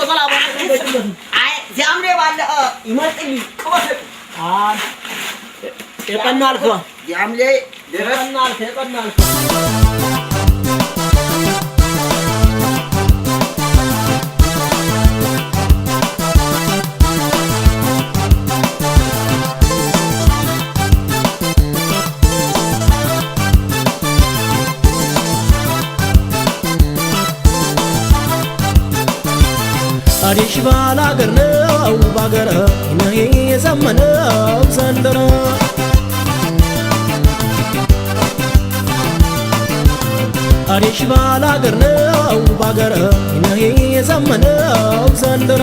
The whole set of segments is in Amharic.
طلع زعمري ولا يمرطني يقنع لك زعمري يقنع لك አዲሽ ባላገር ነው ባገር ነው የዘመነው ዘንድሮ አዲሽ ባላገር ነው ባገር ነው የዘመነው ዘንድሮ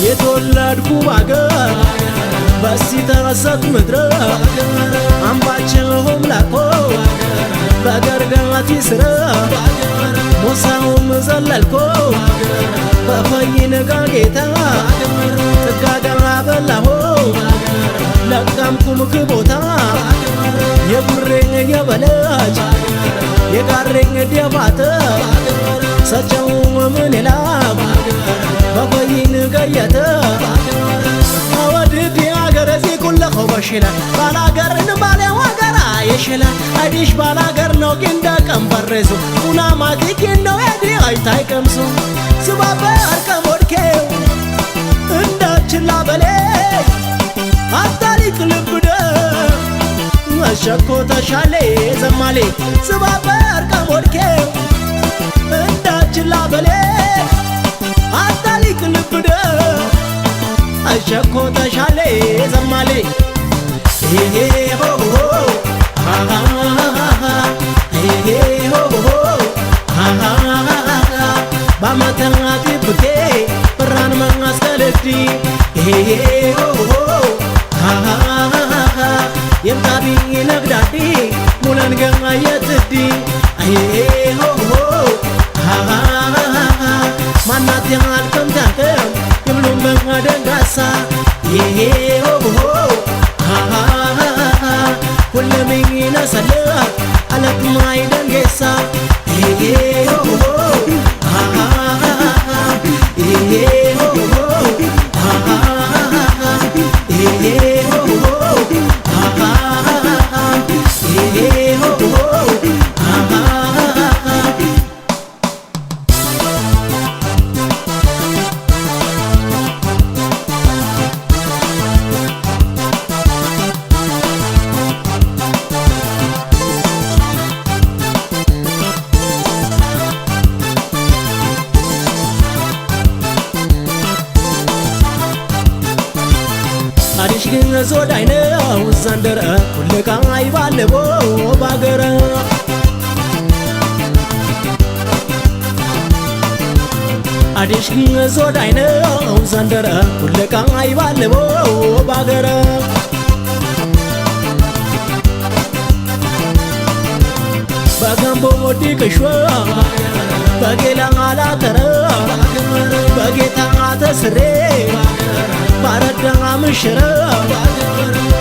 የተወለድኩ ባገር በሲተሰት ምድር አምባቸውም ላቆ በገርጋቲ ስራ ሞሳውም ዘለልኮ በፈይነ ጋጌታ ጥጋጋ በላሆ ለቃምኩም ክቦታ የጉሬኝ የበለች የጋሬኝ ዲያባተ ሰጨው ምን ይላብ በፈይነ ገየተ አወድድ ያገረ ዚኩለኸ በሽላ ባላገርን ባለው አገራ የሽላ አዲሽ ባላገር ነው ግን ቀንበረሱ ኡና ማቲክ ነው ያዲ አይታይ ቀምሱ ስባበ አርከሞድከው እንዳችላ በለ አታሪክ ልብደ መሸኮ ተሻለ ዘማሌ ስባበ አርከሞድከው እንዳችላ በለ አታሪክ ልብደ አሸኮ ተሻለ ዘማሌ ሄ ሆ ሆ ባማተናቲ ብቴ ብራን መንአስከለዲ የምታቢ ነግዳዲ ሙለን ገማየትዲ ማናት ያልከም ታከም የብሉም በማደንጋሳ ሁሉም ይነሰልህ አለክ ማይደንጌሳ አዲሽ ግን ዞዳይ ነው ዘንደረ ሁልቃ አይባለቦ ባገረ አዲሽ ግን ዞዳይ ነው ዘንደረ ሁልቃ አይባለቦ ባገረ በገንቦ ዲቅሽዋ በጌላ አላተረ በጌታ ተስሬ ባረዳ ምሽረ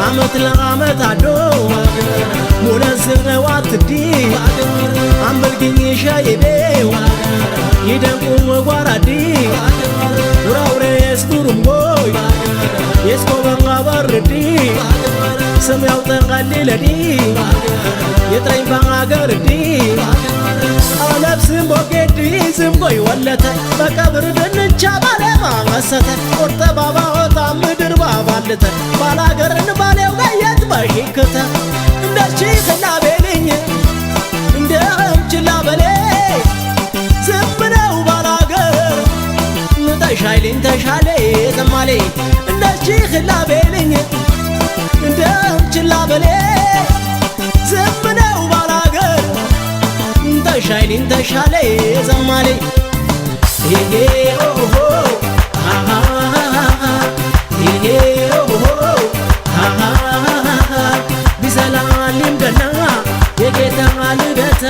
አመት ለአመት አዶ ሙለዝነ ዋትዲ አምበልግኝ ሻይቤው ይደንቁ ጓራዲ ውራውሬ ስቱሩምጎይ የስኮበንጋ በርዲ ስም ያውጠንቃሊለዲ የጥረኝ ባገርዲ አለብስም ቦጌዲ ዝምጎይ ወለተ በቀብር ድንቻ ባለማ መሰተ ቁርጠ ባባወታ ምድር ባባልተ ባላገርን ባለው ጋየት ባሽክተ እንደችክላ ቤልኝ እንደምችላ በሌ ዝምነው ባላገር ተሻይልኝ ተሻለ ዘማሌ እንደችክላ ቤልኝ እንደምችላ በሌ ዝምነው ባላገር ተሻይልኝ ተሻለ ዘማሌ ኦሆ ቢሰላልም ገና የጌታ ልደታ